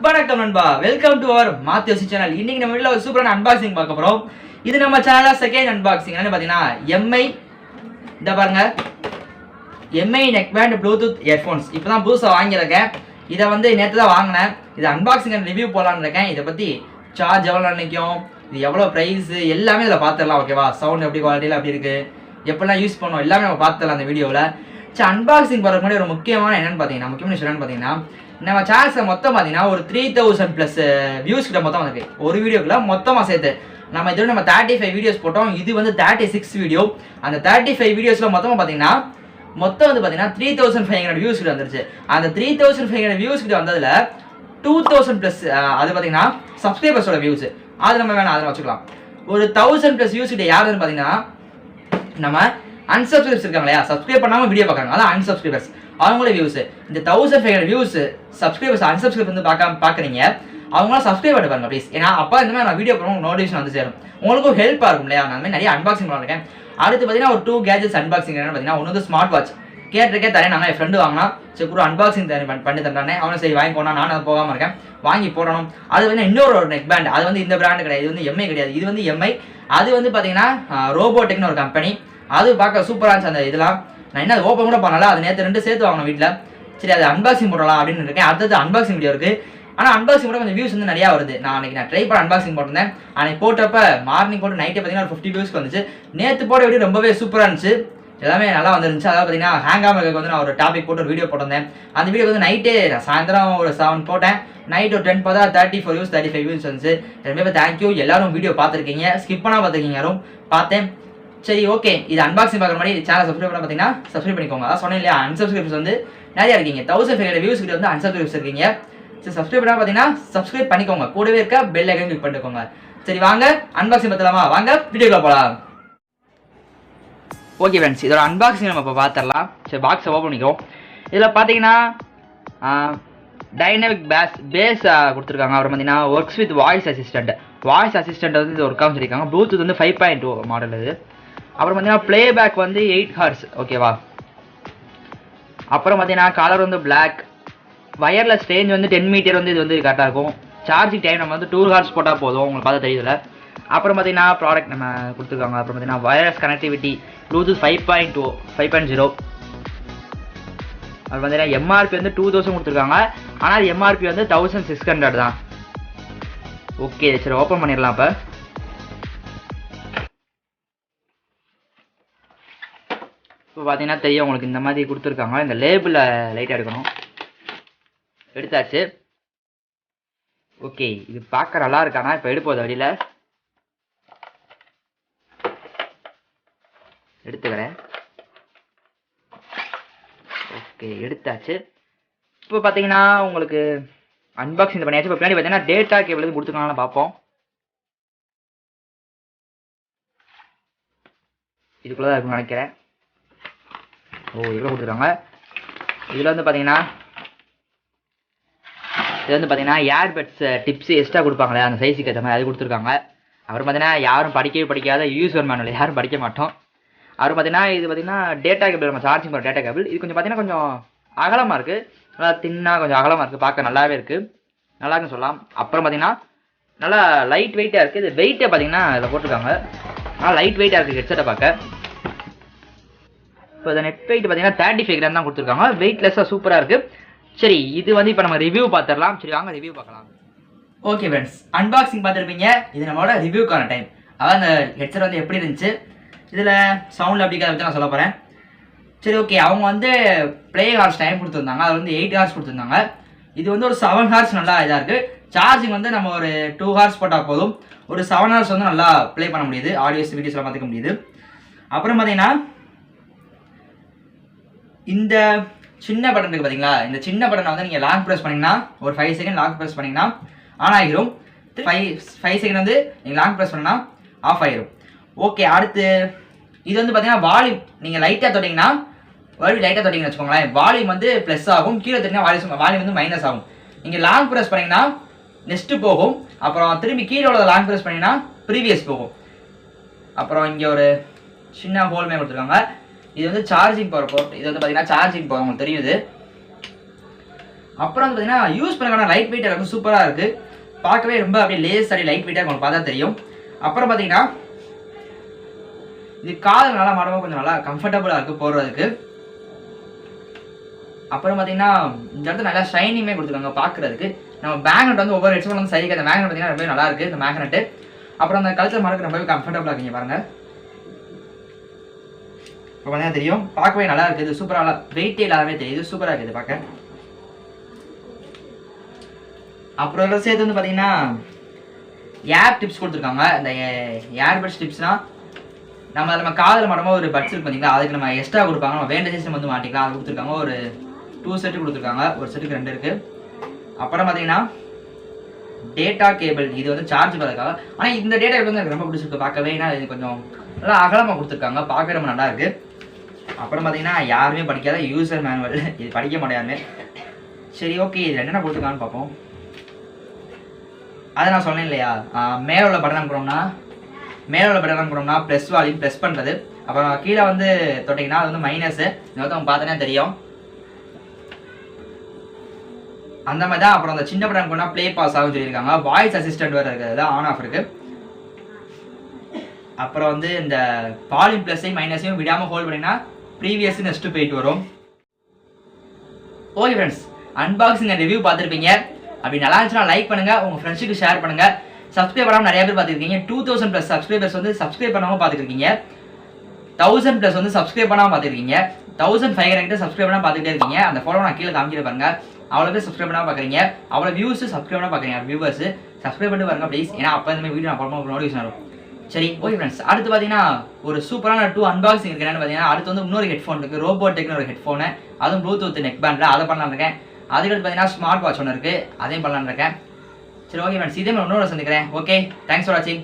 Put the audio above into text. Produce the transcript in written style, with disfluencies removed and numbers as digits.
வணக்கம் நண்பா, welcome to our மாத்தியோசி சேனல். இன்னைக்கு நம்ம வீட்டில் ஒரு சூப்பரான அன்பாக்சிங் பார்க்க போகிறோம். இது நம்ம சேனலில் செகண்ட் அன்பாக்சிங். என்ன பார்த்தீங்கன்னா எம்ஐ, இந்த பாருங்க, எம்ஐ நெக்பேண்ட் ப்ளூடூத் இயர்ஃபோன்ஸ். இப்போ தான் புதுசாக வாங்கியிருக்கேன். இதை வந்து நேற்று தான் வாங்கினேன். இது அன்பாக்சிங் அண்ட் ரிவ்யூ போகலான்னு இருக்கேன். இதை பற்றி சார்ஜ் எவ்வளோ நினைக்கும், இது எவ்வளோ ப்ரைஸு எல்லாமே இதில் பார்த்துடலாம். ஓகேவா? சவுண்ட் எப்படி, குவாலிட்டியில் எப்படி இருக்குது, எப்படிலாம் யூஸ் பண்ணோம் எல்லாமே நம்ம பார்த்துடலாம் அந்த வீடியோவில். சரி, அன்பாக்சிங் போகிறதுக்கு முன்னாடி ஒரு முக்கியமான என்னென்னு பார்த்தீங்கன்னா, முக்கியமான விஷயம் என்னென்னு பார்த்தீங்கன்னா, நம்ம சேனல்ஸை மொத்தம் பார்த்தீங்கன்னா ஒரு 3000+ வியூஸ் கிட்ட மொத்தம் வந்துருக்கு. ஒரு வீடியோக்குள்ள மொத்தமாக சேர்த்து நம்ம இதோட நம்ம 35 வீடியோஸ் போட்டோம். இது வந்து 36 வீடியோ. அந்த 35 வீடியோஸில் மொத்தமாக பார்த்தீங்கன்னா மொத்தம் வந்து பார்த்தீங்கன்னா 3500 வியூஸ் கிட்ட வந்துருச்சு. அந்த 3500 வியூஸ் கிட்ட வந்ததில் 2000+ அது பார்த்தீங்கன்னா சப்ஸ்கிரைபர்ஸோட வியூஸ். அது நம்ம வேணாம், அதை வச்சுக்கலாம். ஒரு 1000+ வியூஸ் கிட்ட யாருன்னு பார்த்தீங்கன்னா நம்ம அன்சப்ஸ்கிரைபர்ஸ் இருக்காங்க இல்லையா, சப்ஸ்கிரைப் பண்ணாமல் வீடியோ பார்க்குறாங்க, அதான் அன்சப்ஸ்கிரைபர்ஸ். அவங்களோட வியூஸ் இந்த 1500 வியூஸ் சப்ஸ்கிரைபர்ஸ் அன்சப்ஸ்கிரைப் வந்து பார்க்குறீங்க. அவங்களாம் சப்ஸ்கிரைப் பண்ணி பாருங்க ப்ளீஸ். ஏன்னா அப்போ இந்த மாதிரி நான் வீடியோ போகிறோம் நோட்டிஃபிகேஷன் வந்து சேரும், உங்களுக்கும் ஹெல்ப்பாக இருக்கும் இல்லையா. நான் நிறைய அன்பாக்சிங் பண்ணிருக்கேன். அடுத்து பார்த்தீங்கன்னா ஒரு 2 கேஜெட்ஸ் அன்பாக்சிங். என்னன்னு பார்த்தீங்கன்னா ஒன்று வந்து ஸ்மார்ட் வாட்ச் கேட்டிருக்கே தரேன். நாங்கள் என் ஃப்ரெண்டு வாங்கினா சரி கூட அன்பாக்சிங் பண்ணி தந்தானே, அவனை சரி வாங்கி போனால் நானும் அதை போகாமல் இருக்கேன், வாங்கி போடணும். அது வந்து இன்னொரு நெக் பேண்ட். அது வந்து இந்த பிராண்டு கிடையாது, இது வந்து எம்ஐ கிடையாது, இது வந்து எம்ஐ. அது வந்து பார்த்தீங்கன்னா ரோபோட்டிக்னு ஒரு கம்பெனி. அது பார்க்க சூப்பராக இருந்துச்சு அந்த இதெல்லாம். நான் என்ன அது ஓப்பன் கூட பண்ணல, அது நேற்று 2 சேர்த்து வாங்கணும் வீட்டில். சரி, அது அன்பாக்சிங் போடலாம் அப்படின்னு இருக்கேன். அடுத்தது அன்பாக்சிங் வீடியோ இருக்குது. ஆனால் அன்பாக்சிங் கூட கொஞ்சம் வியூஸ் வந்து நிறையா வருது. நான் ட்ரை பண்ண அன்பாக்சிங் போட்டிருந்தேன். அன்றைக்கி போட்டப்போ மார்னிங் போட்டு நைட்டே பார்த்தீங்கன்னா ஒரு 50 வியூஸ்க்கு வந்துச்சு. நேற்று போட்ட வீடியோ ரொம்பவே சூப்பராக இருந்துச்சு, எல்லாமே நல்லா வந்துருந்துச்சு. அதாவது பார்த்தீங்கன்னா ஹேங் ஆகாமல் இருக்க வந்து நான் ஒரு டாபிக் போட்டு ஒரு வீடியோ போட்டிருந்தேன். அந்த வீடியோ வந்து நைட்டே சாயந்தரம் ஒரு 7 போட்டேன். நைட் ஒரு 10 பார்த்தா 34 வியூஸ் 35 வியூஸ் வந்துச்சு. ரொம்ப தேங்க்யூ, எல்லாரும் வீடியோ பார்த்துருக்கீங்க, ஸ்கிப் பண்ணால் பார்த்துருக்கீங்க, யாரும் பார்த்தேன். சரி, ஓகே. இது அன்பாக்சிங் பார்க்குற மாதிரி சேனல் சப்ஸ்கிரைப் பண்ண பார்த்தீங்கன்னா சப்ஸ்கிரைப் பண்ணிக்கோங்க. அதான் சொன்னேன் இல்லையா, அன்சப்ஸ்கிரைப்ஸ் வந்து நிறையா இருக்கீங்க. 1500 வியூஸ் கிட்ட வந்து அன்சப்ஸ்கிரைப்ஸ் இருக்கீங்க. சரி, சப்ஸ்கிரைப் பண்ணால் பார்த்தீங்கன்னா சப்ஸ்கிரைப் பண்ணிக்கோங்க, கூடவே இருக்க பெல் ஐக்கன் கிளிக் பண்ணிக்கோங்க. சரி, வாங்க அன்பாக்சிங் பார்த்துலாமா? வாங்க வீடியோக்குள்ள போகலாம். ஓகே ஃப்ரெண்ட்ஸ், இதோட அன்பாக்சிங் நம்ம இப்போ பார்த்துடலாம். சரி, பாக்ஸை ஓப்பன் பண்ணிக்கோ. இதில் பார்த்தீங்கன்னா டைனமிக் பேஸ் கொடுத்துருக்காங்க. அப்புறம் பார்த்தீங்கன்னா ஒர்க்ஸ் வித் வாய்ஸ் அசிஸ்டன்ட் வந்து இது ஒர்க் ஆகும் சொல்லியிருக்காங்க. ப்ளூடூத் வந்து 5.2 மாடல் இது. அப்புறம் பார்த்தீங்கன்னா ப்ளேபேக் வந்து 8 ஹார்ஸ். ஓகேவா? அப்புறம் பார்த்தீங்கன்னா கலர் வந்து பிளாக். வயர்லெஸ் ரேஞ்ச் வந்து 10 மீட்டர் வந்து இது வந்து கரெக்டாக இருக்கும். சார்ஜிங் டைம் நம்ம வந்து 2 ஹார்ஸ் போட்டால் போதும், உங்களுக்கு பார்த்தா தெரியுதுல. அப்புறம் பார்த்தீங்கன்னா ப்ராடக்ட் நம்ம கொடுத்துருக்காங்க. அப்புறம் பார்த்தீங்கன்னா வயர்லெஸ் கனெக்டிவிட்டி ப்ளூடூத் 5.0. அப்புறம் பார்த்தீங்கன்னா எம்ஆர்பி வந்து 2000 கொடுத்துருக்காங்க. ஆனால் அது எம்ஆர்பி வந்து 1600 தான். ஓகே, சரி ஓப்பன் பண்ணிடலாம். இப்போ பார்த்தீங்கன்னா தெரியும் உங்களுக்கு, இந்த மாதிரி கொடுத்துருக்காங்க. இந்த லேபிளில் லைட்டாக எடுக்கணும், எடுத்தாச்சு. ஓகே, இது பார்க்க நல்லா இருக்கானா? இப்போ எடுப்போம், வழியில் எடுத்துக்கிறேன். ஓகே, எடுத்தாச்சு. இப்போ பார்த்தீங்கன்னா உங்களுக்கு அன்பாக்சிங் பண்ணியாச்சு. இப்போ பின்னாடி பார்த்தீங்கன்னா டேட்டா கேபிள் எதுவும் கொடுத்துருக்காங்கன்னு பார்ப்போம். இதுக்குள்ளே தான் இருக்குன்னு நினைக்கிறேன். இதில் கொடுத்துருக்காங்க. இதில் வந்து பார்த்தீங்கன்னா இது வந்து பார்த்தீங்கன்னா ஏர்பட்ஸ் டிப்ஸ் எக்ஸ்ட்ரா கொடுப்பாங்களே, அந்த சைஸுக்கு ஏற்ற மாதிரி அது கொடுத்துருக்காங்க. அப்புறம் பார்த்தீங்கன்னா யாரும் படிக்காத யூசர் மேனுவல் யாரும் படிக்க மாட்டோம். அப்புறம் பார்த்தீங்கன்னா இது பார்த்தீங்கன்னா டேட்டா கேபிள், நம்ம சார்ஜிங் பண்ணுற டேட்டா கேபிள். இது கொஞ்சம் பார்த்தீங்கன்னா கொஞ்சம் அகலமாக இருக்குது, நல்லா தின்னாக கொஞ்சம் அகலமாக இருக்குது, பார்க்க நல்லாவே இருக்குது, நல்லா இருக்குன்னு சொல்லலாம். அப்புறம் பார்த்தீங்கன்னா நல்லா லைட் வெயிட்டாக இருக்குது. இது வெயிட்டை பார்த்தீங்கன்னா இதில் போட்டிருக்காங்க, நல்லா லைட் வெயிட்டாக இருக்குது ஹெட்செட்டை பார்க்க. இப்போ இந்த நெட் வெயிட் பார்த்தீங்கன்னா 35 கிராம் தான் கொடுத்துருக்காங்க, வெயிட்லெஸ்ஸாக சூப்பராக இருக்குது. சரி, இது வந்து இப்போ நம்ம ரிவ்யூ பார்த்துடலாம். சரி, வாங்க ரிவ்யூ பார்க்கலாம். ஓகே ஃப்ரெண்ட்ஸ், அன்பாக்சிங் பார்த்துருப்பீங்க. இது நம்மளோட ரிவ்யூக்கான டைம். அதான் அந்த ஹெட்செட் வந்து எப்படி இருந்துச்சு, இதில் சவுண்ட் அப்படி வச்சு நான் சொல்ல போகிறேன். சரி, ஓகே. அவங்க வந்து ப்ளே ஹார்ஸ் டைம் கொடுத்துருந்தாங்க, அது வந்து 8 ஹார்ஸ் கொடுத்துருந்தாங்க. இது வந்து ஒரு 7 ஹார்ஸ் நல்லா இதாக இருக்குது. சார்ஜிங் வந்து நம்ம ஒரு 2 ஹார்ஸ் போட்டால் போதும், ஒரு 7 ஹார்ஸ் வந்து நல்லா ப்ளே பண்ண முடியுது, ஆடியோஸ் வீடியோஸ்லாம் பார்த்துக்க முடியுது. அப்புறம் பார்த்தீங்கன்னா இந்த சின்ன பட்டன் இருக்குது பார்த்தீங்களா, இந்த சின்ன பட்டனை வந்து நீங்கள் லாங் ப்ரெஸ் பண்ணிங்கன்னா ஒரு 5 செகண்ட் லாங் ப்ரெஸ் பண்ணிங்கன்னா ஆன் ஆகிடும். 5 செகண்ட் வந்து நீங்கள் லாங் ப்ரெஸ் பண்ணிங்கன்னா ஆஃப் ஆகிடும். ஓகே, அடுத்து இது வந்து பார்த்தீங்கன்னா வால்யூம். நீங்கள் லைட்டாக தொட்டிங்கன்னா வச்சுக்கோங்களேன், வால்யூம் வந்து ப்ளஸ் ஆகும், கீழே தட்டிங்கன்னா வால்யூம் வந்து மைனஸ் ஆகும். நீங்கள் லாங் ப்ரெஸ் பண்ணிங்கன்னா நெக்ஸ்ட்டு போகும், அப்புறம் திரும்பி கீழே உள்ள லாங் ப்ரெஸ் பண்ணிங்கன்னா ப்ரீவியஸ் போகும். அப்புறம் இங்கே ஒரு சின்ன ஹோல்மே கொடுத்துருக்காங்க. இது வந்து சார்ஜிங் பவர் போர்ட். இது வந்து பார்த்தீங்கன்னா சார்ஜிங் பவர் உங்களுக்கு தெரியுது. அப்புறம் வந்து பார்த்தீங்கன்னா யூஸ் பண்ணக்கான லைட் வெயிட்டாக இருக்கும், சூப்பராக இருக்குது, பார்க்கவே ரொம்ப அப்படியே லேஸ் அப்படி லைட் வெயிட்டாக உங்களுக்கு பார்த்தா தெரியும். அப்புறம் பார்த்தீங்கன்னா இது காதல் நல்லா மாடமாக கொஞ்சம் நல்லா கம்ஃபர்டபுளாக இருக்குது போடுறதுக்கு. அப்புறம் பார்த்தீங்கன்னா இந்த இடத்துல நல்லா ஷைனிங்கே கொடுத்துருக்காங்க பார்க்குறதுக்கு. நம்ம மேக்னெட் வந்து ஒவ்வொரு ஹெட்ஃபோன் வந்து சரிக்கு அந்த மேக்னெட் பார்த்தீங்கன்னா ரொம்பவே நல்லா இருக்குது இந்த மேக்னெட்டு. அப்புறம் அந்த கழுத்தில் மாடக்கு ரொம்பவே கம்ஃபர்டபுளாக இருக்குங்க பாருங்கள். இப்போ பார்த்தீங்கன்னா தெரியும், பார்க்கவே நல்லா இருக்குது, இது சூப்பராக வெயிட்டே இல்லாதவே தெரியுது, சூப்பராக இருக்குது பார்க்க. அப்புறம் சேர்த்து வந்து பார்த்தீங்கன்னா ஏர் டிப்ஸ் கொடுத்துருக்காங்க. இந்த ஏர்பட்ஸ் டிப்ஸ்னால் நம்ம காதில் மடமாக ஒரு பட்ஸ் இருக்கு பார்த்தீங்களா, அதுக்கு நம்ம எக்ஸ்ட்ரா கொடுப்பாங்க, நம்ம வேண்ட சிஸ்டம் வந்து மாட்டிக்கலாம், அது கொடுத்துருக்காங்க. ஒரு 2 செட்டு கொடுத்துருக்காங்க, ஒரு செட்டுக்கு 2 இருக்குது. அப்புறம் பார்த்தீங்கன்னா டேட்டா கேபிள், இது வந்து சார்ஜ் பண்ணுறதுக்காக. ஆனால் இந்த டேட்டா கேபிள் வந்து எனக்கு ரொம்ப பிடிச்சிருக்கு பார்க்கவே, ஏன்னா இது கொஞ்சம் நல்லா அகலமாக கொடுத்துருக்காங்க, பார்க்கவே ரொம்ப நல்லா இருக்குது. அப்புறம் பார்த்தீங்கன்னா யாருமே படிக்காத யூசர் மேனுவல், இது படிக்க முடியாதுமே. சரி ஓகே, இது என்னென்ன கொடுத்துருக்கான்னு பார்ப்போம். அதை நான் சொன்னேன் இல்லையா, மேலே உள்ள பட்டன் போனோம்னா ப்ளஸ் வால்யூம் ப்ளஸ் பண்ணுறது. அப்புறம் கீழே வந்து தொட்டிங்கன்னா அது வந்து மைனஸு, இது வந்து அவங்க பார்த்தோன்னே தெரியும் அந்த மாதிரி தான். அப்புறம் அந்த சின்ன பட்டன் போனால் ப்ளே பாஸ் ஆகும் சொல்லியிருக்காங்க. வாய்ஸ் அசிஸ்டன்ட் வேறு இருக்கிறது ஆன் ஆஃப் இருக்குது. அப்புறம் வந்து இந்த வால்யூம் ப்ளஸ்ஸையும் மைனஸையும் விடாமல் ஹோல்ட் பண்ணிங்கன்னா ப்ரீவியஸ் நெக்ஸ்ட்டு போயிட்டு வரும். Okay friends, unboxing and review பார்த்துருப்பீங்க. அப்படி நல்லா இருந்துச்சுன்னா லைக் பண்ணுங்கள், உங்கள் ஃப்ரெண்ட்ஸுக்கு ஷேர் பண்ணுங்கள். சப்ஸ்கிரைப் பண்ணாமல் நிறைய பேர் பார்த்துருக்கீங்க. 2000+ சப்ஸ்கிரைபர்ஸ் வந்து சப்ஸ்கிரைப் பண்ணாமல் பார்த்துருக்கீங்க. 1000+ வந்து சப்ஸ்கிரைப் பண்ணாமல் பார்த்துருக்கீங்க. 1500 சப்ஸ்கிரைப் பண்ணாமல் பார்த்துட்டே இருக்கீங்க. அந்த ஃபாலோ நான் கீழே காமிக்கிற பாருங்க. அவ்வளோ பேர் சப்ஸ்கிரைப் பண்ணாமல் பார்க்குறீங்க, அவ்வளோ வியூஸ் சப்ஸ்கிரைப் பண்ணால் பார்க்குறீங்க. வியூவர்ஸ் சப்ஸ்கிரைப் பண்ணி பாருங்க ப்ளீஸ், ஏன்னா அப்போ இந்த மாதிரி வீடியோ நான் போடும்போது நோட்டிஃபிகேஷன் வரும். சரி ஓகே ஃப்ரெண்ட்ஸ், அடுத்து பார்த்தீங்கன்னா ஒரு சூப்பரான 2 அன்பாக்சிங் இருக்குது. என்னென்னு பார்த்தீங்கன்னா அடுத்து வந்து இன்னொரு ஹெட்ஃபோன் இருக்குது, ரோபோட்டிக்னு ஒரு ஹெட்ஃபோனு, அதுவும் ப்ளூடூத் நெக்பேண்டில், அதை பண்ணலான்னு இருக்கேன். அதுக்கடுத்து பார்த்தீங்கன்னா ஸ்மார்ட் வாட்ச் ஒன்று இருக்குது, அதையும் பண்ணலான்னு இருக்கேன். சரி ஓகே ஃப்ரெண்ட்ஸ், இதே மாதிரி இன்னொரு சந்திக்கிறேன். ஓகே, தேங்க்ஸ் ஃபார் வாட்சிங்.